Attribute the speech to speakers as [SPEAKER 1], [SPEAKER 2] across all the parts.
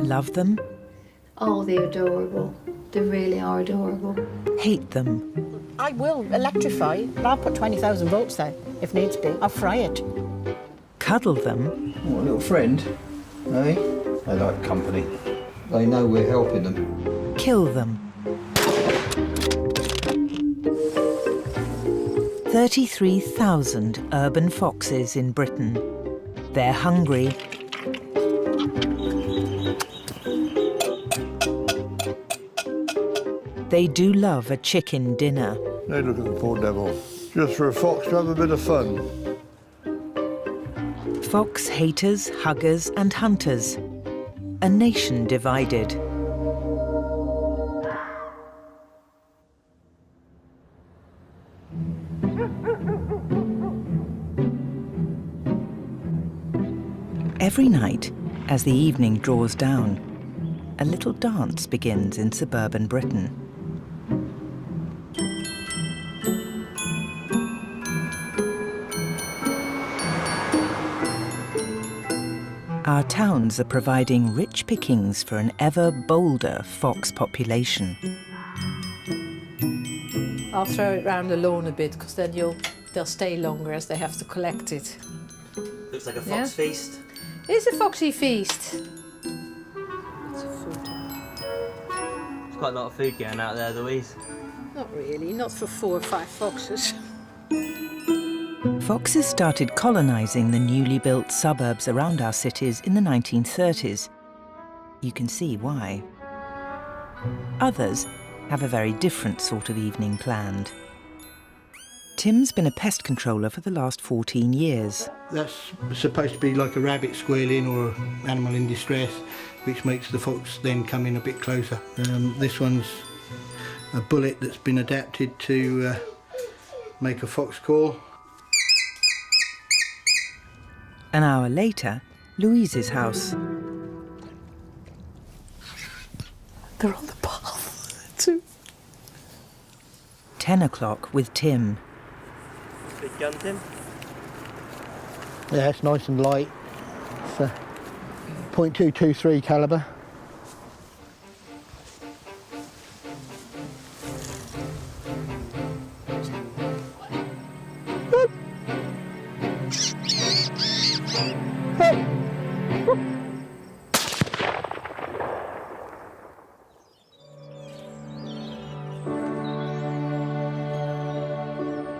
[SPEAKER 1] Love them?
[SPEAKER 2] Oh, they're adorable. They really are adorable.
[SPEAKER 1] Hate them?
[SPEAKER 3] I will electrify, but I'll put 20,000 volts there, if needs be. I'll fry it.
[SPEAKER 1] Cuddle them?
[SPEAKER 4] What, a little friend? Eh? They like company. They know we're helping them.
[SPEAKER 1] Kill them? 33,000 urban foxes in Britain. They're hungry. They do love a chicken dinner.
[SPEAKER 5] Hey, look at the poor devil. Just for a fox to have a bit of fun.
[SPEAKER 1] Fox haters, huggers and hunters. A nation divided. Every night, as the evening draws down, a little dance begins in suburban Britain. Our towns are providing rich pickings for an ever bolder fox population.
[SPEAKER 6] I'll throw it round the lawn a bit, because then they'll stay longer as they have to collect it.
[SPEAKER 7] Looks like a fox feast.
[SPEAKER 6] It's a foxy feast.
[SPEAKER 7] It's quite a lot of food going out there, Louise.
[SPEAKER 6] Not really, not for 4 or 5 foxes.
[SPEAKER 1] Foxes started colonising the newly built suburbs around our cities in the 1930s. You can see why. Others have a very different sort of evening planned. Tim's been a pest controller for the last 14 years.
[SPEAKER 8] That's supposed to be like a rabbit squealing or animal in distress, which makes the fox then come in a bit closer. This one's a bullet that's been adapted to make a fox call.
[SPEAKER 1] An hour later, Louise's house.
[SPEAKER 6] They're on the path, too.
[SPEAKER 1] 10 o'clock with Tim.
[SPEAKER 7] Big gun, Tim.
[SPEAKER 8] Yeah, it's nice and light. It's a .223 calibre.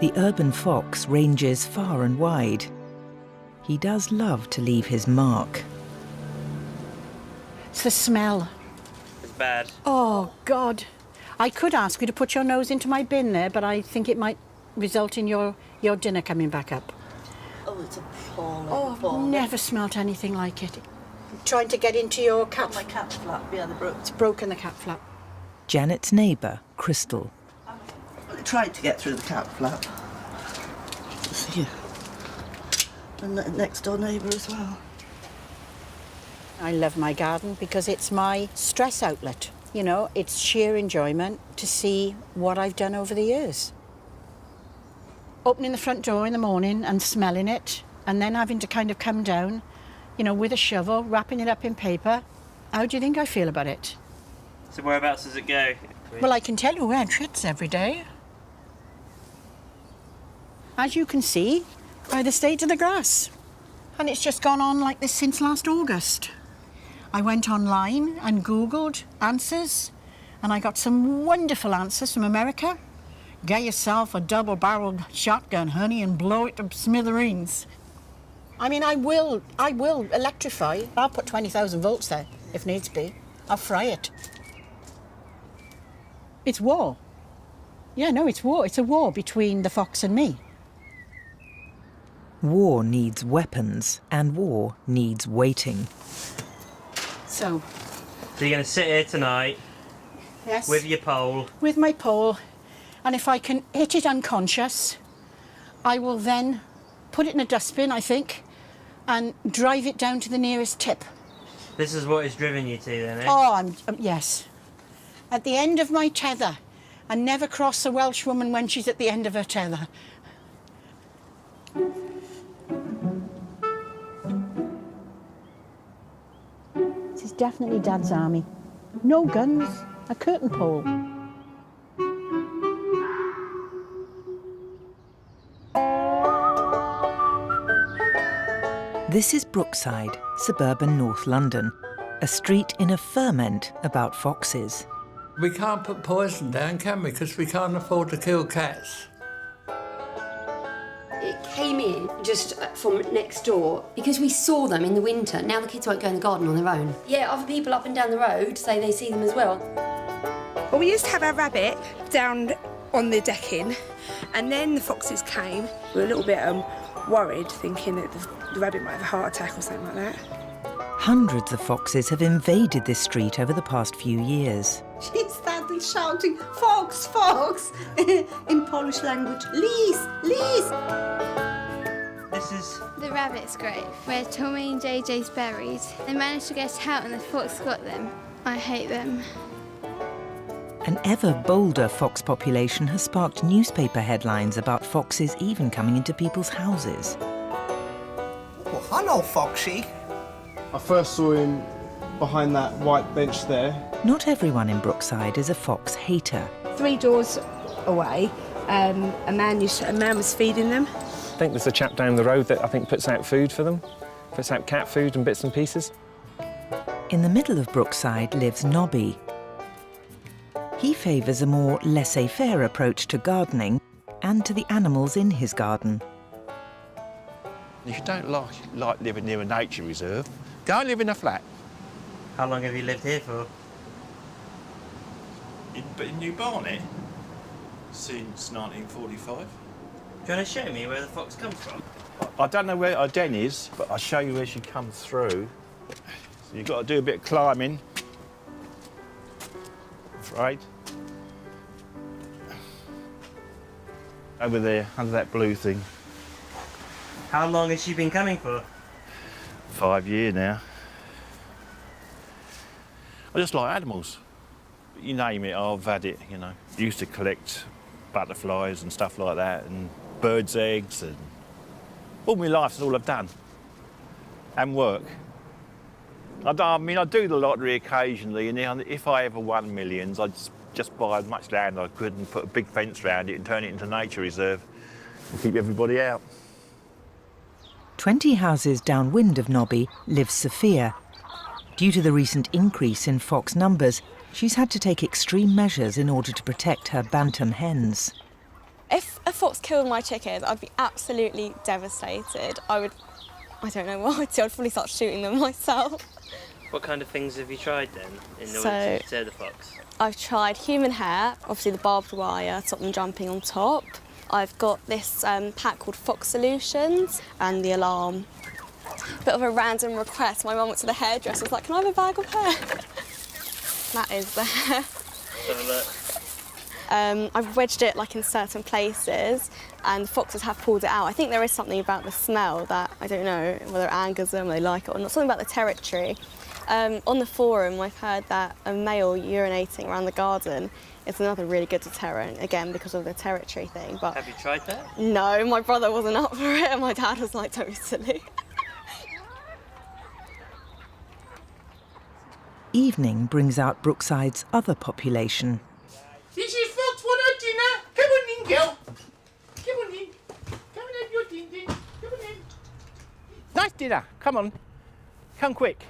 [SPEAKER 1] The urban fox ranges far and wide. He does love to leave his mark.
[SPEAKER 3] It's the smell.
[SPEAKER 7] It's bad.
[SPEAKER 3] Oh, God. I could ask you to put your nose into my bin there, but I think it might result in your dinner coming back up.
[SPEAKER 9] Oh, it's appalling.
[SPEAKER 3] Oh, I've never smelt anything like it. Trying to get into your cat...
[SPEAKER 9] My cat flap, yeah,
[SPEAKER 3] It's broken the cat flap.
[SPEAKER 1] Janet's neighbour, Crystal.
[SPEAKER 9] I tried to get through the cat flap. See, and the next door neighbour as well.
[SPEAKER 3] I love my garden because it's my stress outlet. You know, it's sheer enjoyment to see what I've done over the years. Opening the front door in the morning and smelling it, and then having to kind of come down, you know, with a shovel, wrapping it up in paper. How do you think I feel about it?
[SPEAKER 7] So whereabouts does it go?
[SPEAKER 3] Well, I can tell you where it shits every day. As you can see, by the state of the grass. And it's just gone on like this since last August. I went online and Googled answers, and I got some wonderful answers from America. Get yourself a double-barreled shotgun, honey, and blow it to smithereens. I mean, I will electrify. I'll put 20,000 volts there, if needs be. I'll fry it. It's war. Yeah, no, it's war. It's a war between the fox and me.
[SPEAKER 1] War needs weapons, and war needs waiting.
[SPEAKER 3] So
[SPEAKER 7] you're going to sit here tonight
[SPEAKER 3] yes,
[SPEAKER 7] with your pole?
[SPEAKER 3] with my pole, and if I can hit it unconscious, I will then put it in a dustbin, I think, and drive it down to the nearest tip.
[SPEAKER 7] This is what has driven you to then, eh?
[SPEAKER 3] Oh, yes. At the end of my tether, and never cross a Welsh woman when she's at the end of her tether. This is definitely Dad's army. No guns, a curtain pole.
[SPEAKER 1] This is Brookside, suburban North London, a street in a ferment about foxes.
[SPEAKER 10] We can't put poison down, can we? Because we can't afford to kill cats.
[SPEAKER 11] It came in just from next door because we saw them in the winter. Now the kids won't go in the garden on their own. Yeah, other people up and down the road say they see them as well.
[SPEAKER 12] Well, we used to have our rabbit down on the decking, and then the foxes came. We were a little bit worried, thinking that the rabbit might have a heart attack or something like that.
[SPEAKER 1] Hundreds of foxes have invaded this street over the past few years.
[SPEAKER 9] She started shouting, "Fox, fox!" in Polish language. Lis, lis!
[SPEAKER 7] This is
[SPEAKER 13] the rabbit's grave, where Tommy and JJ's buried. They managed to get out and the fox got them. I hate them.
[SPEAKER 1] An ever bolder fox population has sparked newspaper headlines about foxes even coming into people's houses.
[SPEAKER 14] Well, hello, Foxy.
[SPEAKER 15] I first saw him behind that white bench there.
[SPEAKER 1] Not everyone in Brookside is a fox hater.
[SPEAKER 12] 3 doors away, a man was feeding them.
[SPEAKER 16] I think there's a chap down the road that I think puts out food for them, puts out cat food and bits and pieces.
[SPEAKER 1] In the middle of Brookside lives Nobby. He favours a more laissez-faire approach to gardening and to the animals in his garden.
[SPEAKER 17] If you don't like living near a nature reserve, go and live in a flat.
[SPEAKER 7] How long have you lived here for?
[SPEAKER 17] In New Barnet? Since 1945.
[SPEAKER 7] Do you want to show me where the fox comes from?
[SPEAKER 17] I don't know where our den is, but I'll show you where she comes through. So you've got to do a bit of climbing. Right. Over there, under that blue thing.
[SPEAKER 7] How long has she been coming for?
[SPEAKER 17] 5 years now. I just like animals. You name it, I've had it, you know. Used to collect butterflies and stuff like that, and birds' eggs, and all my life is all I've done. And work. I mean, I do the lottery occasionally, and if I ever won millions, I'd just buy as much land I could and put a big fence around it and turn it into a nature reserve and keep everybody out.
[SPEAKER 1] 20 houses downwind of Nobby lives Sophia. Due to the recent increase in fox numbers, she's had to take extreme measures in order to protect her bantam hens.
[SPEAKER 18] If a fox killed my chickens, I'd be absolutely devastated. I don't know what I'd do. I'd probably start shooting them myself.
[SPEAKER 7] What kind of things have you tried then in order to deter the fox?
[SPEAKER 18] I've tried human hair, obviously the barbed wire, stop them jumping on top. I've got this pack called Fox Solutions and the alarm. Bit of a random request. My mum went to the hairdresser, was like, "Can I have a bag of hair?" That is the hair. I've wedged it like in certain places and the foxes have pulled it out. I think there is something about the smell that, I don't know whether it angers them, they like it or not, something about the territory. On the forum I've heard that a male urinating around the garden is another really good deterrent, again because of the territory thing. But
[SPEAKER 7] have you tried that?
[SPEAKER 18] No, my brother wasn't up for it and my dad was like, "Don't be silly."
[SPEAKER 1] Evening brings out Brookside's other population.
[SPEAKER 14] This is Fox want our dinner. Come on in, girl. Come on in. Come and have your din-din. Come on in.
[SPEAKER 17] Nice dinner, come on. Come quick.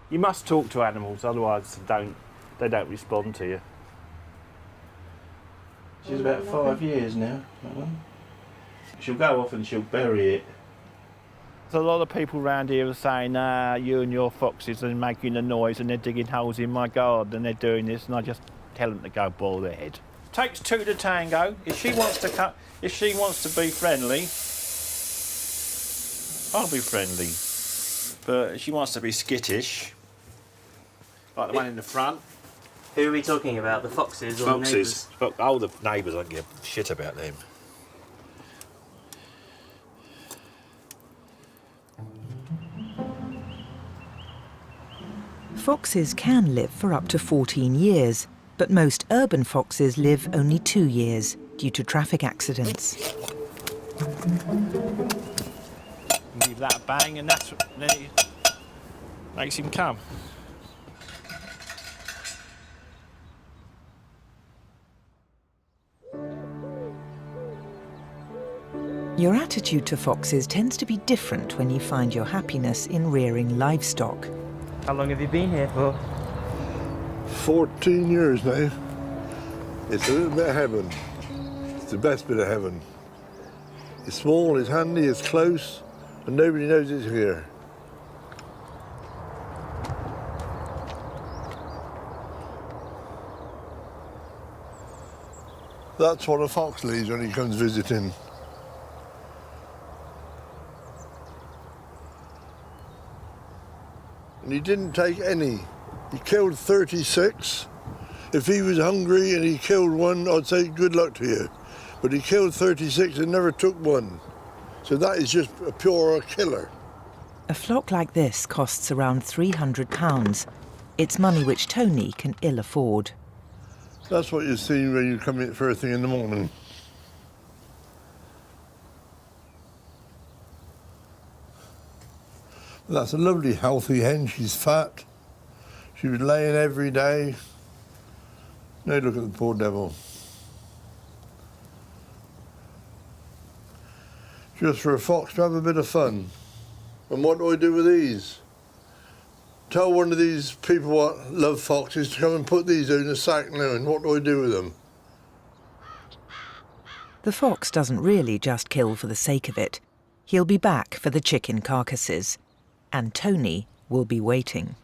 [SPEAKER 17] You must talk to animals, otherwise they don't respond to you. She's about 5 years now, that one. She'll go off and she'll bury it. There's a lot of people around here are saying, you and your foxes are making a noise and they're digging holes in my garden and they're doing this, and I just tell them to go boil their head. Takes two to tango. If she wants to be friendly, I'll be friendly. But if she wants to be skittish, like the one in the front.
[SPEAKER 7] Who are we talking about? The foxes or the neighbours?
[SPEAKER 17] Oh, the neighbours, I don't give a shit about them.
[SPEAKER 1] Foxes can live for up to 14 years, but most urban foxes live only 2 years due to traffic accidents.
[SPEAKER 17] And give that a bang, and then it makes him come.
[SPEAKER 1] Your attitude to foxes tends to be different when you find your happiness in rearing livestock.
[SPEAKER 7] How long have you been here for?
[SPEAKER 5] 14 years now. It's a little bit of heaven. It's the best bit of heaven. It's small, it's handy, it's close, and nobody knows it's here. That's what a fox leads when he comes visiting. And he didn't take any. He killed 36. If he was hungry and he killed one, I'd say good luck to you. But he killed 36 and never took one. So that is just a pure killer.
[SPEAKER 1] A flock like this costs around £300. It's money which Tony can ill afford.
[SPEAKER 5] That's what you see when you come in first thing in the morning. That's a lovely healthy hen. She's fat. She was laying every day. Now look at the poor devil. Just for a fox to have a bit of fun. And what do I do with these? Tell one of these people what love foxes to come and put these in a sack now, and what do I do with them?
[SPEAKER 1] The fox doesn't really just kill for the sake of it. He'll be back for the chicken carcasses. And Tony will be waiting.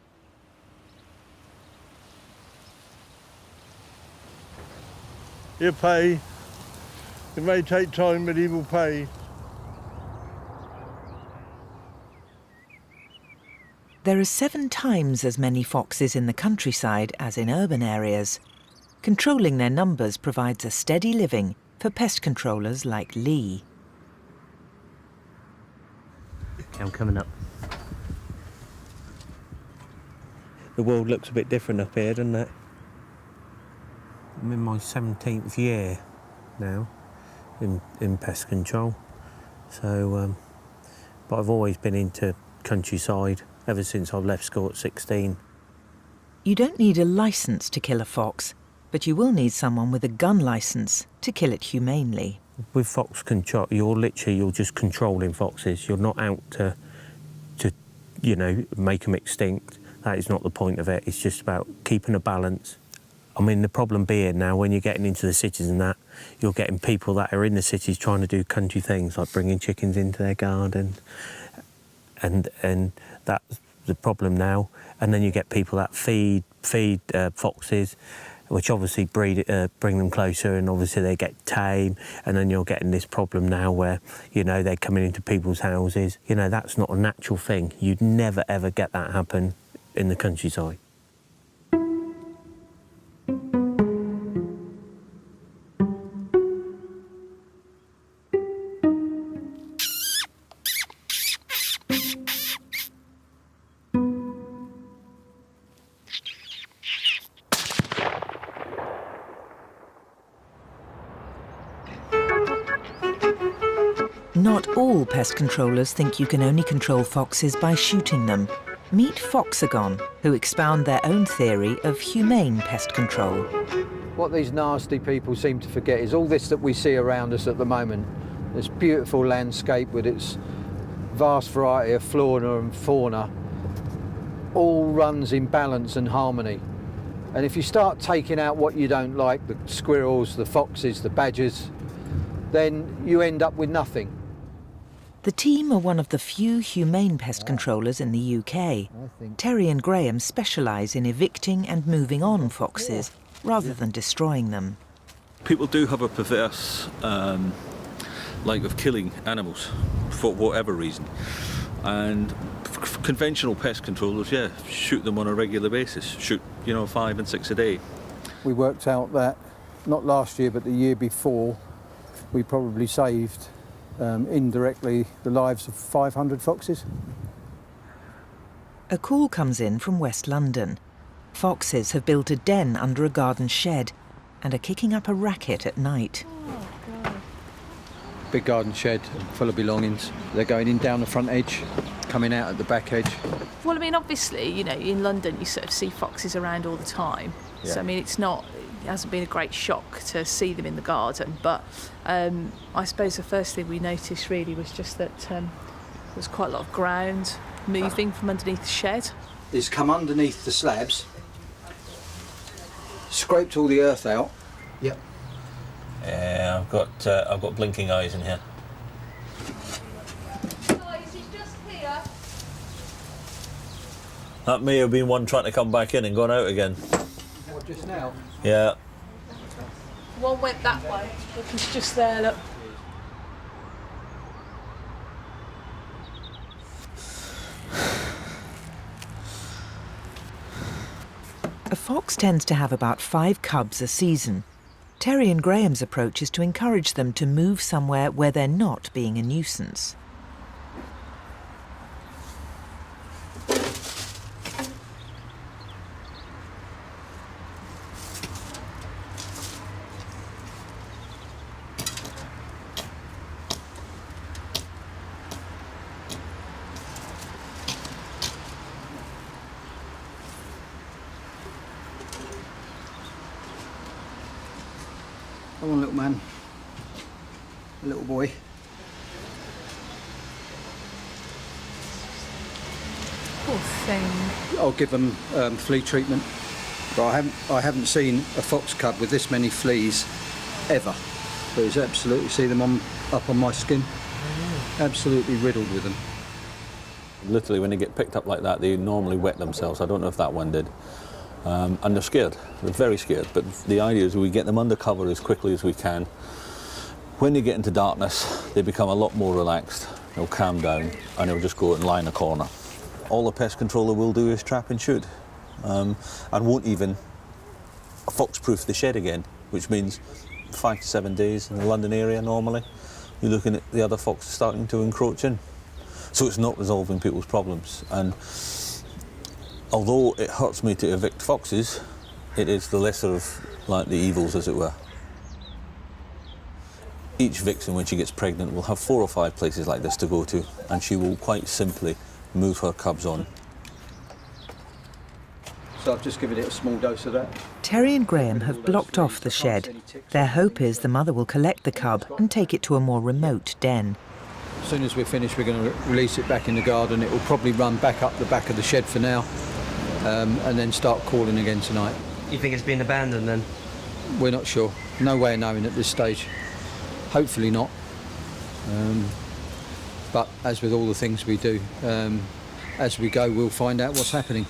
[SPEAKER 5] He'll pay. It may take time, but he will pay.
[SPEAKER 1] There are 7 times as many foxes in the countryside as in urban areas. Controlling their numbers provides a steady living for pest controllers like Lee.
[SPEAKER 7] I'm coming up.
[SPEAKER 19] The world looks a bit different up here, doesn't it? I'm in my 17th year now in pest control. So, but I've always been into countryside ever since I left school at 16.
[SPEAKER 1] You don't need a licence to kill a fox, but you will need someone with a gun licence to kill it humanely.
[SPEAKER 19] With fox control, you're just controlling foxes. You're not out to make them extinct. That is not the point of it. It's just about keeping a balance. I mean, the problem being now, when you're getting into the cities and that, you're getting people that are in the cities trying to do country things, like bringing chickens into their garden, and that's the problem now. And then you get people that feed foxes, which obviously bring them closer, and obviously they get tame, and then you're getting this problem now where, they're coming into people's houses. That's not a natural thing. You'd never, ever get that happen in the countryside.
[SPEAKER 1] Not all pest controllers think you can only control foxes by shooting them. Meet Foxagon, who expound their own theory of humane pest control.
[SPEAKER 4] What these nasty people seem to forget is all this that we see around us at the moment. This beautiful landscape with its vast variety of flora and fauna all runs in balance and harmony. And if you start taking out what you don't like, the squirrels, the foxes, the badgers, then you end up with nothing.
[SPEAKER 1] The team are one of the few humane pest controllers in the UK. Terry and Graham specialise in evicting and moving on foxes rather than destroying them.
[SPEAKER 20] People do have a perverse like of killing animals for whatever reason, and conventional pest controllers, shoot them on a regular basis. Shoot, 5 and 6 a day.
[SPEAKER 4] We worked out that not last year but the year before, we probably saved indirectly the lives of 500 foxes.
[SPEAKER 1] A call comes in from West London. Foxes have built a den under a garden shed and are kicking up a racket at night.
[SPEAKER 4] big garden shed full of belongings. They're going in down the front edge, coming out at the back edge.
[SPEAKER 21] Well, I mean, obviously, you know, in London you sort of see foxes around all the time.
[SPEAKER 4] Yeah.
[SPEAKER 21] So, I mean, it hasn't been a great shock to see them in the garden. But I suppose the first thing we noticed really was just that there was quite a lot of ground moving from underneath the shed.
[SPEAKER 4] He's come underneath the slabs, scraped all the earth out. Yep.
[SPEAKER 20] Yeah, I've got blinking eyes in here. That may have been one trying to come back in and gone out again.
[SPEAKER 4] What, just now?
[SPEAKER 20] Yeah.
[SPEAKER 21] One went that way. Look, it's just there, look.
[SPEAKER 1] A fox tends to have about 5 cubs a season. Terry and Graham's approach is to encourage them to move somewhere where they're not being a nuisance.
[SPEAKER 4] Come on, little man. A little boy.
[SPEAKER 21] Poor thing.
[SPEAKER 4] I'll give them flea treatment. But I haven't seen a fox cub with this many fleas ever. But it's absolutely, see them up on my skin? Absolutely riddled with them.
[SPEAKER 20] Literally, when they get picked up like that, they normally wet themselves. I don't know if that one did. And they're scared. They're very scared. But the idea is we get them under cover as quickly as we can. When they get into darkness, they become a lot more relaxed. They'll calm down and they'll just go and lie in a corner. All the pest controller will do is trap and shoot, and won't even fox-proof the shed again, which means 5 to 7 days in the London area normally. You're looking at the other foxes starting to encroach in. So it's not resolving people's problems. And although it hurts me to evict foxes, it is the lesser of like the evils, as it were. Each vixen, when she gets pregnant, will have 4 or 5 places like this to go to, and she will quite simply move her cubs on.
[SPEAKER 4] So I've just given it a small dose of that.
[SPEAKER 1] Terry and Graham have blocked off the shed. Their hope is the mother will collect the cub and take it to a more remote den.
[SPEAKER 4] As soon as we're finished, we're going to release it back in the garden. It will probably run back up the back of the shed for now, and then start calling again tonight.
[SPEAKER 7] You think it's been abandoned then?
[SPEAKER 4] We're not sure. No way of knowing at this stage. Hopefully not. But as with all the things we do, as we go, we'll find out what's happening.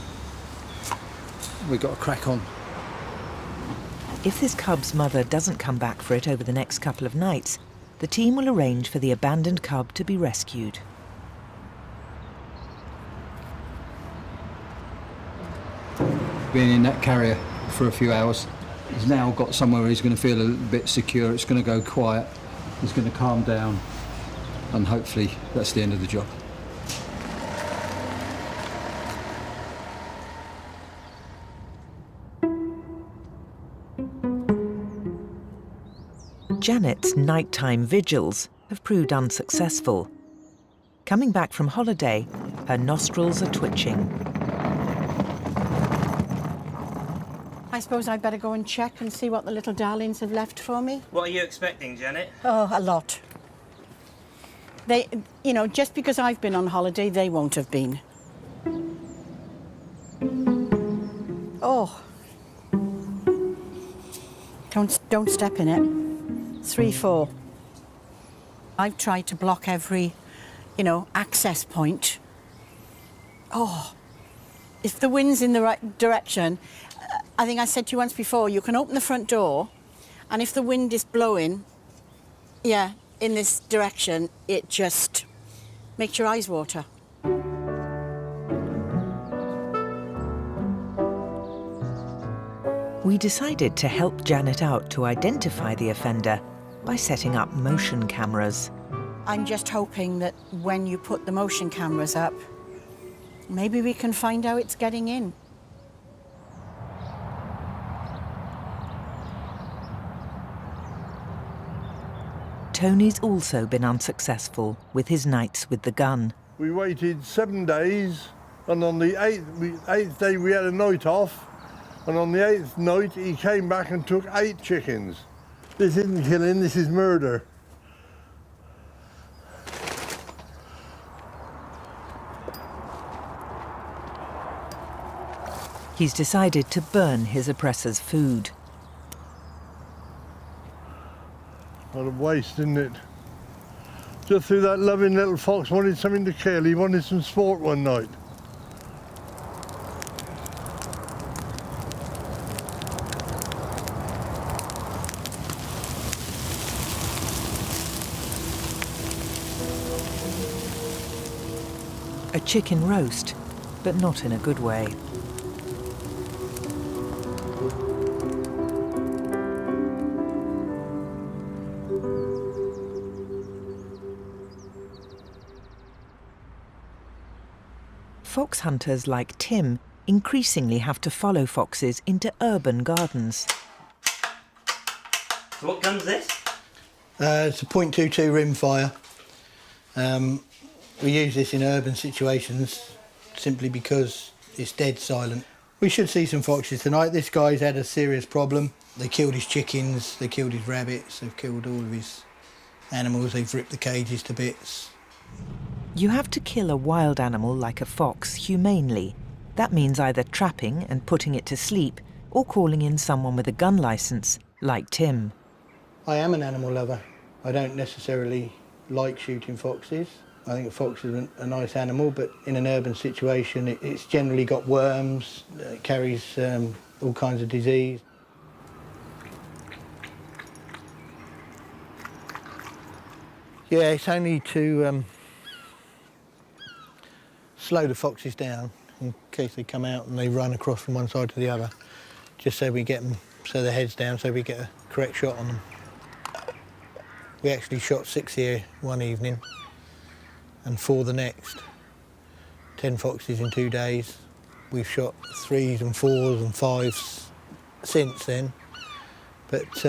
[SPEAKER 4] We've got to crack on.
[SPEAKER 1] If this cub's mother doesn't come back for it over the next couple of nights, the team will arrange for the abandoned cub to be rescued.
[SPEAKER 4] Being in that carrier for a few hours, he's now got somewhere where he's going to feel a little bit secure. It's going to go quiet. He's going to calm down, and hopefully that's the end of the job.
[SPEAKER 1] Janet's nighttime vigils have proved unsuccessful. Coming back from holiday, her nostrils are twitching.
[SPEAKER 3] I suppose I'd better go and check and see what the little darlings have left for me.
[SPEAKER 7] What are you expecting, Janet?
[SPEAKER 3] Oh, a lot. They, you know, just because I've been on holiday, they won't have been. Oh. Don't step in it. 3, 4. I've tried to block every, access point. Oh. If the wind's in the right direction, I think I said to you once before, you can open the front door, and if the wind is blowing, in this direction, it just makes your eyes water.
[SPEAKER 1] We decided to help Janet out to identify the offender by setting up motion cameras.
[SPEAKER 3] I'm just hoping that when you put the motion cameras up, maybe we can find how it's getting in.
[SPEAKER 1] Tony's also been unsuccessful with his nights with the gun.
[SPEAKER 5] We waited 7 days, and on the eighth day we had a night off, and on the 8th night he came back and took 8 chickens. This isn't killing, this is murder.
[SPEAKER 1] He's decided to burn his oppressor's food.
[SPEAKER 5] What a waste, isn't it? Just through that loving little fox wanted something to kill. He wanted some sport one night.
[SPEAKER 1] A chicken roast, but not in a good way. Fox hunters like Tim increasingly have to follow foxes into urban gardens.
[SPEAKER 7] So what gun's this?
[SPEAKER 8] It's a .22 rimfire. We use this in urban situations simply because it's dead silent. We should see some foxes tonight. This guy's had a serious problem. They killed his chickens, they killed his rabbits, they've killed all of his animals, they've ripped the cages to bits.
[SPEAKER 1] You have to kill a wild animal like a fox humanely. That means either trapping and putting it to sleep or calling in someone with a gun licence, like Tim.
[SPEAKER 8] I am an animal lover. I don't necessarily like shooting foxes. I think a fox is a nice animal, but in an urban situation it's generally got worms, it carries all kinds of disease. Yeah, it's only to slow the foxes down in case they come out and they run across from one side to the other, just so we get them, so their head's down, so we get a correct shot on them. We actually shot 6 here one evening and 4 the next. 10 foxes in 2 days. We've shot 3s and 4s and 5s since then, but it's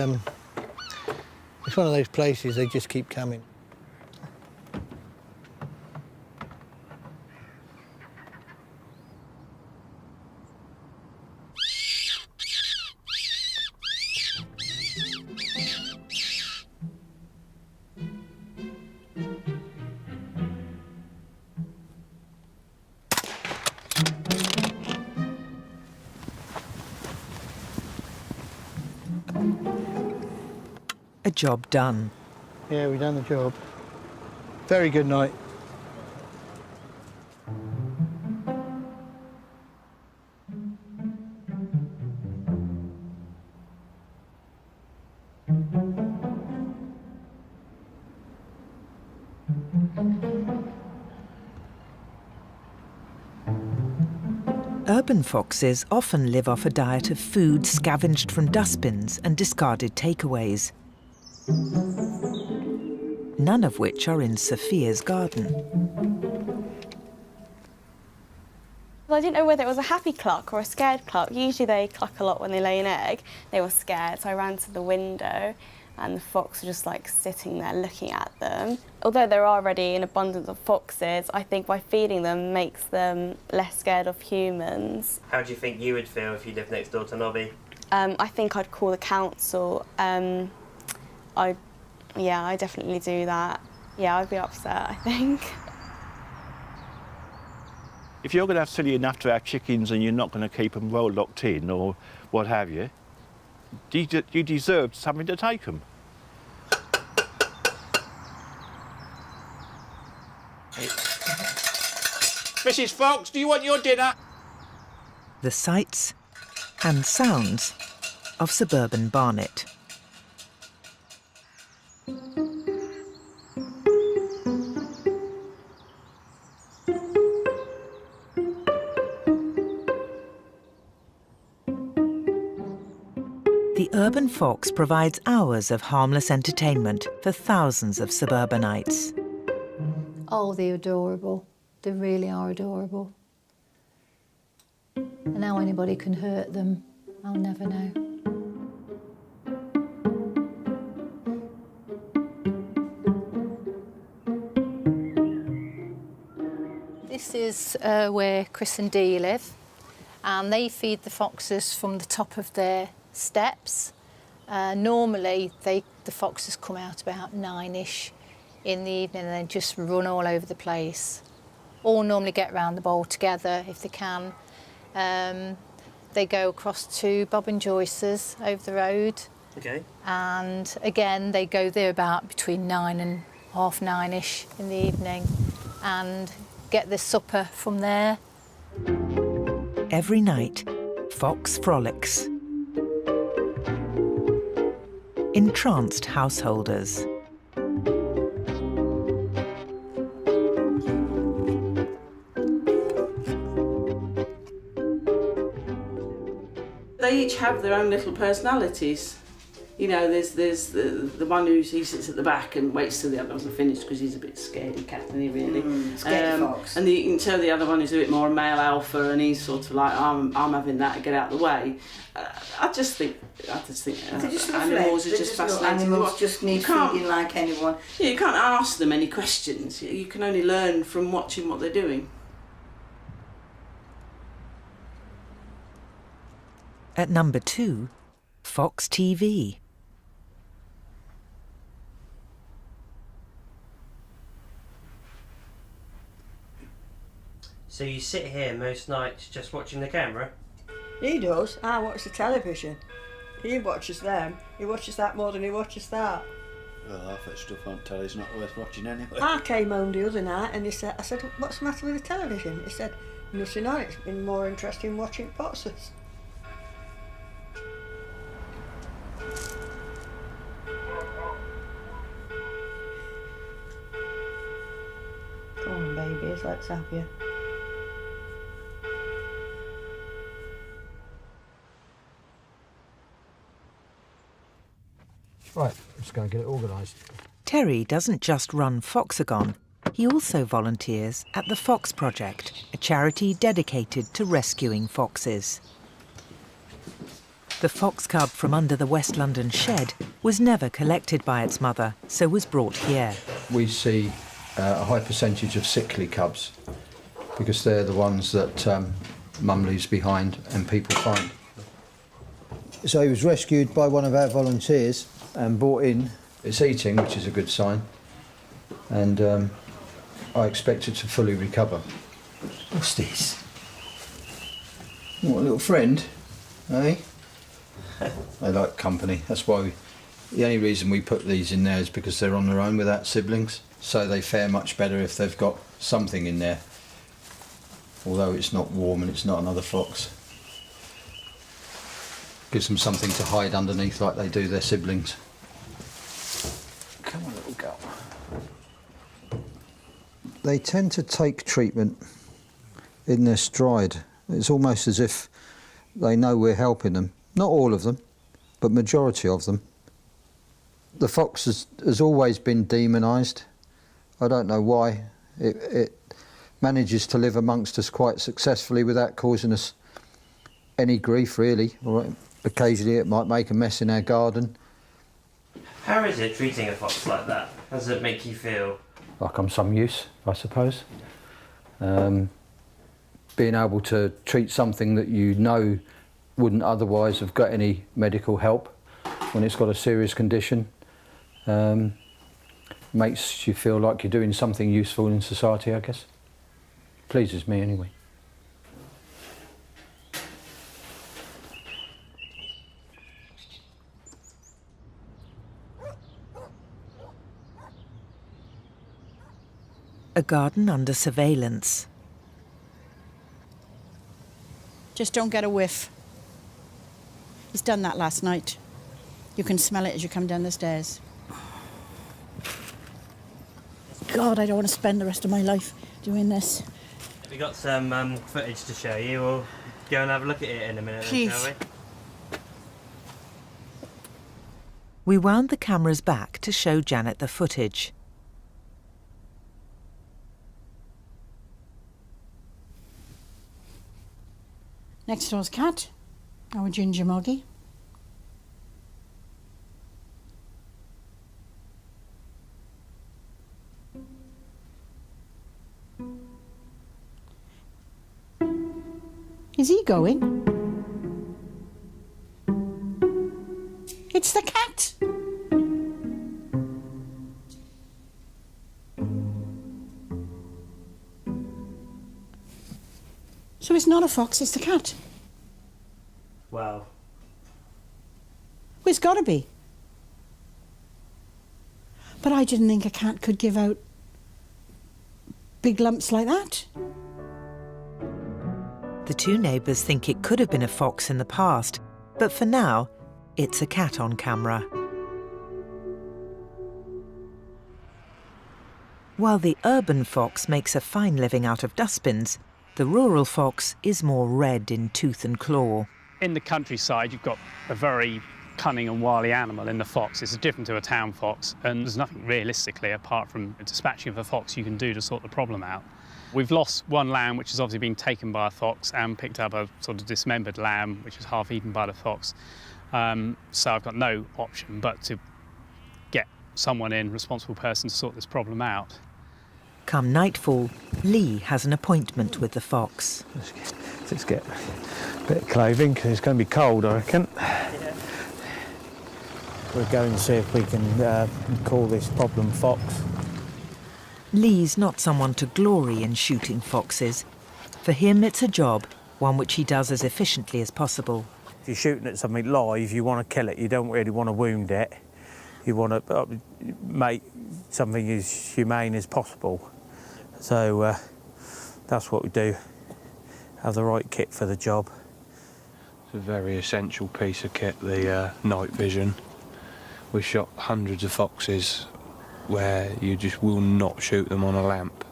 [SPEAKER 8] one of those places, they just keep coming.
[SPEAKER 1] A job done.
[SPEAKER 8] Yeah, we've done the job. Very good night.
[SPEAKER 1] Urban foxes often live off a diet of food scavenged from dustbins and discarded takeaways, none of which are in Sophia's garden.
[SPEAKER 18] I didn't know whether it was a happy cluck or a scared cluck. Usually they cluck a lot when they lay an egg. They were scared, so I ran to the window and the fox was just like sitting there looking at them. Although there are already an abundance of foxes, I think by feeding them makes them less scared of humans.
[SPEAKER 7] How do you think you would feel if you lived next door to Nobby?
[SPEAKER 18] I think I'd call the council. I definitely do that. Yeah, I'd be upset, I think.
[SPEAKER 17] If you're going to have silly enough to have chickens and you're not going to keep them well locked in or what have you, you deserve something to take them.
[SPEAKER 14] Mrs. Fox, do you want your dinner?
[SPEAKER 1] The sights and sounds of suburban Barnet. The urban fox provides hours of harmless entertainment for thousands of suburbanites.
[SPEAKER 6] Oh, they're adorable. They really are adorable. And how anybody can hurt them, I'll never know. This is where Chris and Dee live, and they feed the foxes from the top of their steps. Normally, the foxes come out about 9ish in the evening and then just run all over the place. All normally get round the bowl together if they can. They go across to Bob and Joyce's over the road.
[SPEAKER 7] Okay.
[SPEAKER 6] And again, they go there about between 9 and 9:30ish in the evening and get their supper from there.
[SPEAKER 1] Every night, Fox frolics. Entranced householders.
[SPEAKER 9] They each have their own little personalities. You know, there's the one he sits at the back and waits till the others are finished because he's a bit scaredy cat, isn't he, really?
[SPEAKER 3] Scaredy fox.
[SPEAKER 9] And you can tell the other one is a bit more a male alpha, and he's sort of like, I'm having that, get out of the way. I just think
[SPEAKER 3] They're just
[SPEAKER 9] animals are
[SPEAKER 3] They're
[SPEAKER 9] just
[SPEAKER 3] not
[SPEAKER 9] fascinating.
[SPEAKER 3] animals just need feeding like anyone.
[SPEAKER 9] Yeah, you can't ask them any questions. You can only learn from watching what they're doing.
[SPEAKER 1] At number 2, Fox TV.
[SPEAKER 7] So you sit here most nights just watching the camera?
[SPEAKER 3] He does. I watch the television. He watches them. He watches that more than he watches that.
[SPEAKER 2] Well, half that stuff on telly's not worth watching anyway.
[SPEAKER 3] I came home the other night and I said, what's the matter with the television? He said, nothing on it. It's been more interesting watching boxers. Come on, babies, let's have you.
[SPEAKER 4] Right, let's go and get it organised.
[SPEAKER 1] Terry doesn't just run Foxagon, he also volunteers at the Fox Project, a charity dedicated to rescuing foxes. The fox cub from under the West London shed was never collected by its mother, so was brought here.
[SPEAKER 4] We see a high percentage of sickly cubs because they're the ones that mum leaves behind and people find. So he was rescued by one of our volunteers and brought in. It's eating, which is a good sign, and I expect it to fully recover. What's this? What, a little friend, eh? They like company. That's why the only reason we put these in there is because they're on their own without siblings, so they fare much better if they've got something in there, although it's not warm and it's not another fox. Gives them something to hide underneath like they do their siblings. Come on, little girl. They tend to take treatment in their stride. It's almost as if they know we're helping them. Not all of them, but majority of them. The fox has always been demonised. I don't know why. It manages to live amongst us quite successfully without causing us any grief, really. Or occasionally it might make a mess in our garden.
[SPEAKER 7] How is it treating a fox like that? How does it make you feel?
[SPEAKER 4] Like I'm some use, I suppose. Being able to treat something that you know wouldn't otherwise have got any medical help when it's got a serious condition makes you feel like you're doing something useful in society, I guess. Pleases me anyway.
[SPEAKER 1] A garden under surveillance.
[SPEAKER 3] Just don't get a whiff. He's done that last night. You can smell it as you come down the stairs. God, I don't want to spend the rest of my life doing this.
[SPEAKER 7] We got some footage to show you. We'll go and have a look at it in a minute,
[SPEAKER 3] Please.
[SPEAKER 7] then, shall we?
[SPEAKER 1] We wound the cameras back to show Janet the footage.
[SPEAKER 3] Next door's cat, our ginger moggy. Is he going? It's the cat. So it's not a fox, it's the cat.
[SPEAKER 7] Wow.
[SPEAKER 3] Well, it's got to be. But I didn't think a cat could give out big lumps like that.
[SPEAKER 1] The two neighbours think it could have been a fox in the past, but for now, it's a cat on camera. While the urban fox makes a fine living out of dustbins, the rural fox is more red in tooth and claw.
[SPEAKER 10] In the countryside, you've got a very cunning and wily animal in the fox. It's different to a town fox, and there's nothing realistically, apart from dispatching of a fox, you can do to sort the problem out. We've lost one lamb, which has obviously been taken by a fox, and picked up a sort of dismembered lamb, which was half eaten by the fox. So I've got no option but to get someone in, responsible person, to sort this problem out.
[SPEAKER 1] Come nightfall, Lee has an appointment with the fox.
[SPEAKER 10] Let's get a bit of clothing, because it's going to be cold, I reckon.
[SPEAKER 19] We'll go and see if we can call this problem fox.
[SPEAKER 1] Lee's not someone to glory in shooting foxes. For him, it's a job, one which he does as efficiently as possible.
[SPEAKER 19] If you're shooting at something live, you want to kill it. You don't really want to wound it. You want to make something as humane as possible. So that's what we do. Have the right kit for the job.
[SPEAKER 15] It's a very essential piece of kit, the night vision. We shot hundreds of foxes where you just will not shoot them on a lamp.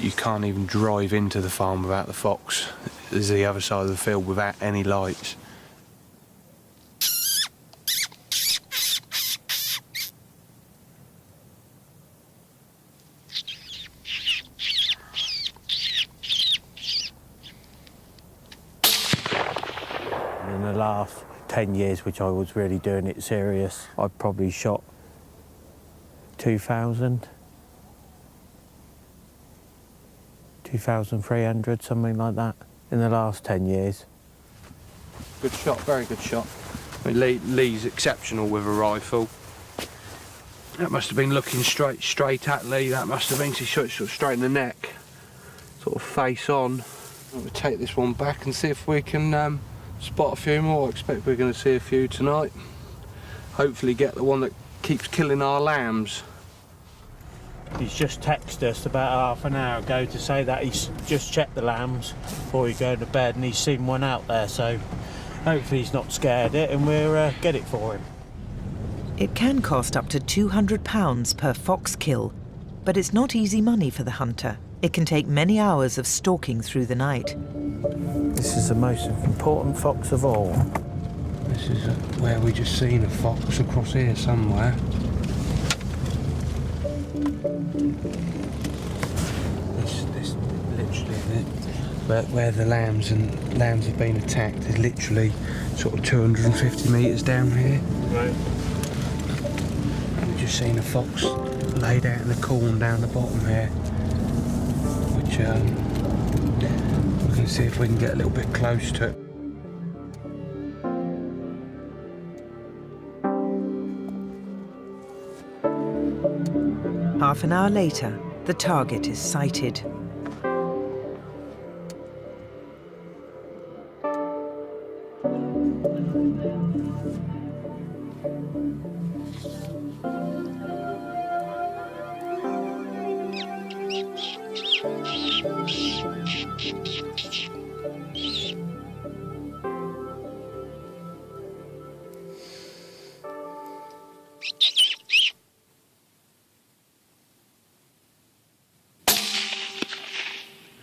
[SPEAKER 15] You can't even drive into the farm without the fox. There's the other side of the field without any lights.
[SPEAKER 19] In the last 10 years, which I was really doing it serious, I've probably shot 2,000, 2,300, something like that, in the last 10 years.
[SPEAKER 15] Good shot, very good shot. I mean, Lee's exceptional with a rifle. That must have been looking straight at Lee. That must have been, he shot sort of straight in the neck, sort of face on. We'll take this one back and see if we can spot a few more. I expect we're going to see a few tonight. Hopefully get the one that keeps killing our lambs.
[SPEAKER 19] He's just texted us about half an hour ago to say that he's just checked the lambs before he goes to bed and he's seen one out there, so hopefully he's not scared it and we'll get it for him.
[SPEAKER 1] It can cost up to £200 per fox kill, but it's not easy money for the hunter. It can take many hours of stalking through the night.
[SPEAKER 19] This is the most important fox of all.
[SPEAKER 15] This is where we just seen a fox across here somewhere. This literally where the lambs have been attacked is literally sort of 250 metres down here.
[SPEAKER 10] Right.
[SPEAKER 15] And we've just seen a fox laid out in the corn down the bottom here, which we're going to see if we can get a little bit close to it.
[SPEAKER 1] Half an hour later, the target is sighted.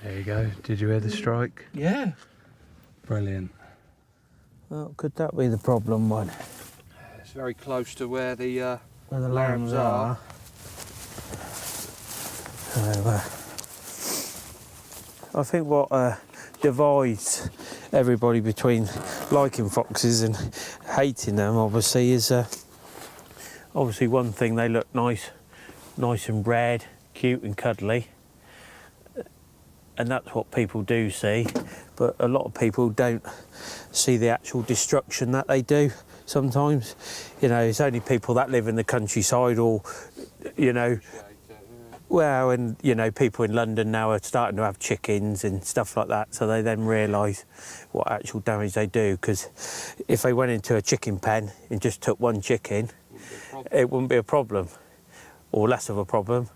[SPEAKER 15] There you go. Did you hear the strike?
[SPEAKER 19] Yeah.
[SPEAKER 15] Brilliant.
[SPEAKER 19] Well, could that be the problem one?
[SPEAKER 15] It's very close to where the
[SPEAKER 19] lambs are. So, I think what divides everybody between liking foxes and hating them, obviously, is obviously one thing, they look nice and red, cute and cuddly. And that's what people do see. but a lot of people don't see the actual destruction that they do sometimes. You know, it's only people that live in the countryside or, you know, well, and, you know, people in London now are starting to have chickens and stuff like that, so they then realise what actual damage they do, because if they went into a chicken pen and just took one chicken, it wouldn't be a problem, or less of a problem.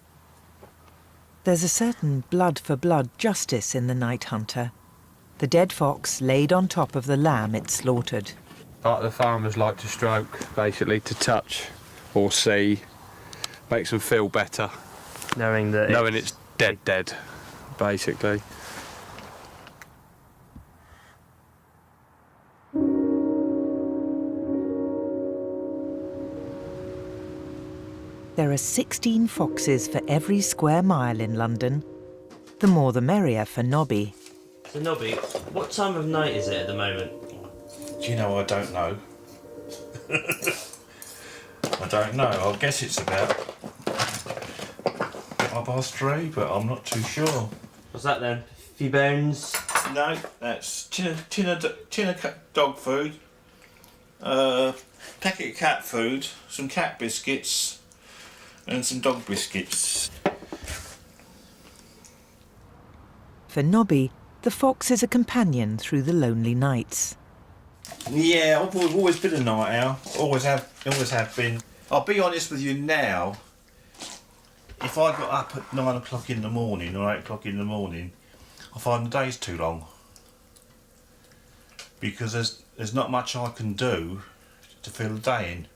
[SPEAKER 1] There's a certain blood-for-blood justice in the night hunter. The dead fox laid on top of the lamb it slaughtered.
[SPEAKER 15] Like the farmers like to stroke, basically, to touch or see, makes them feel better.
[SPEAKER 7] Knowing
[SPEAKER 15] it's dead, basically.
[SPEAKER 1] There are 16 foxes for every square mile in London. The more the merrier for Nobby.
[SPEAKER 7] So Nobby, what time of night is it at the moment?
[SPEAKER 17] Do you know, I don't know. I don't know. I guess it's about 3:30, but I'm not too sure.
[SPEAKER 7] What's that then? A few bones?
[SPEAKER 17] No, that's tin of dog food, packet of cat food, some cat biscuits, and some dog biscuits.
[SPEAKER 1] For Nobby, the fox is a companion through the lonely nights.
[SPEAKER 17] Yeah, I've always been a night owl. Always have been. I'll be honest with you now. If I got up at 9 o'clock in the morning or 8 o'clock in the morning, I find the day's too long. Because there's not much I can do to fill the day in.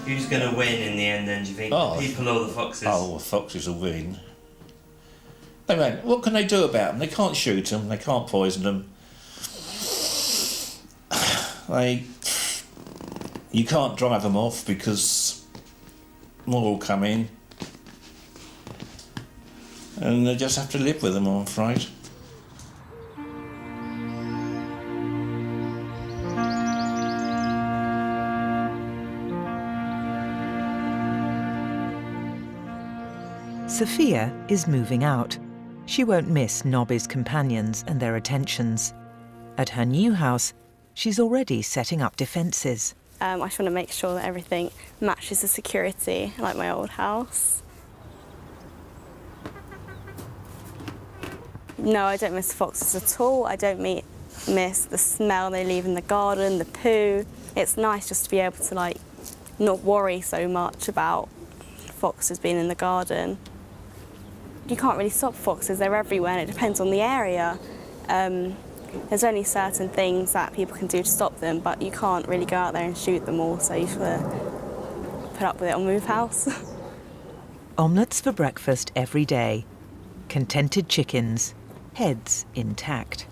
[SPEAKER 7] Who's going to win in the end then, do you think?
[SPEAKER 17] Oh,
[SPEAKER 7] The people or the foxes?
[SPEAKER 17] Oh, the foxes will win. I mean, what can they do about them? They can't shoot them, they can't poison them. You can't drive them off because more will come in. And they just have to live with them, I'm afraid.
[SPEAKER 1] Sophia is moving out. She won't miss Nobby's companions and their attentions. At her new house, she's already setting up defences.
[SPEAKER 18] I just want to make sure that everything matches the security, like my old house. No, I don't miss the foxes at all. I don't miss the smell they leave in the garden, the poo. It's nice just to be able to, like, not worry so much about foxes being in the garden. You can't really stop foxes, they're everywhere, and it depends on the area. There's only certain things that people can do to stop them, but you can't really go out there and shoot them all, so you have to put up with it or move house.
[SPEAKER 1] Omelettes for breakfast every day. Contented chickens, heads intact.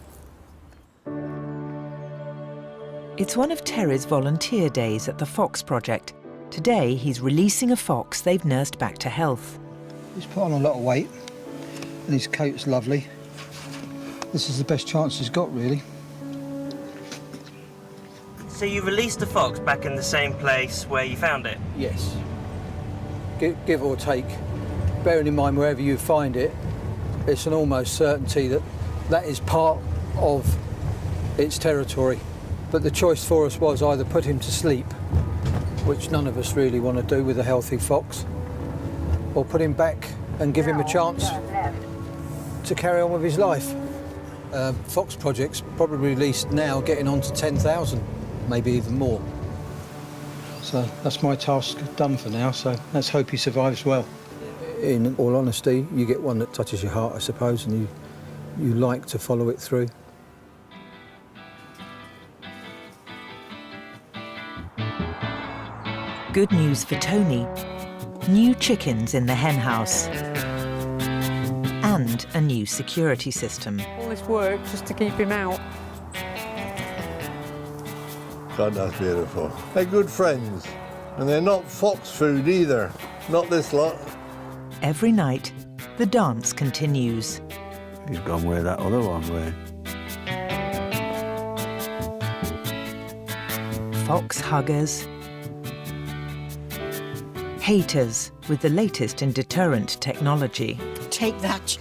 [SPEAKER 1] It's one of Terry's volunteer days at the Fox Project. Today, he's releasing a fox they've nursed back to health.
[SPEAKER 4] He's put on a lot of weight, and his coat's lovely. This is the best chance he's got, really.
[SPEAKER 7] So you released the fox back in the same place where you found it?
[SPEAKER 4] Yes. Give or take. Bearing in mind wherever you find it, it's an almost certainty that that is part of its territory. But the choice for us was either put him to sleep, which none of us really want to do with a healthy fox, or put him back and give him a chance to carry on with his life. Fox Project's probably released now getting on to 10,000, maybe even more. So that's my task done for now, so let's hope he survives well. In all honesty, you get one that touches your heart, I suppose, and you like to follow it through.
[SPEAKER 1] Good news for Tony. New chickens in the hen house. And a new security system.
[SPEAKER 11] All this work just to keep him out.
[SPEAKER 5] God, that's beautiful. They're good friends. And they're not fox food either. Not this lot.
[SPEAKER 1] Every night, the dance continues.
[SPEAKER 2] He's gone where that other one went.
[SPEAKER 1] Fox huggers, haters with the latest in deterrent technology.
[SPEAKER 3] Take that.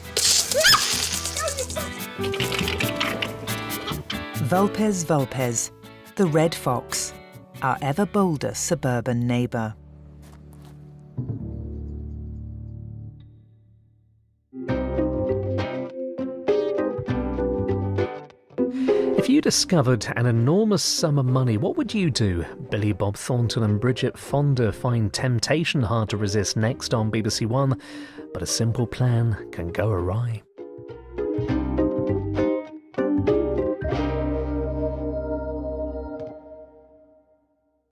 [SPEAKER 1] Vulpes vulpes, the red fox, our ever bolder suburban neighbour.
[SPEAKER 13] If you discovered an enormous sum of money, what would you do? Billy Bob Thornton and Bridget Fonda find temptation hard to resist next on BBC One, but a simple plan can go awry.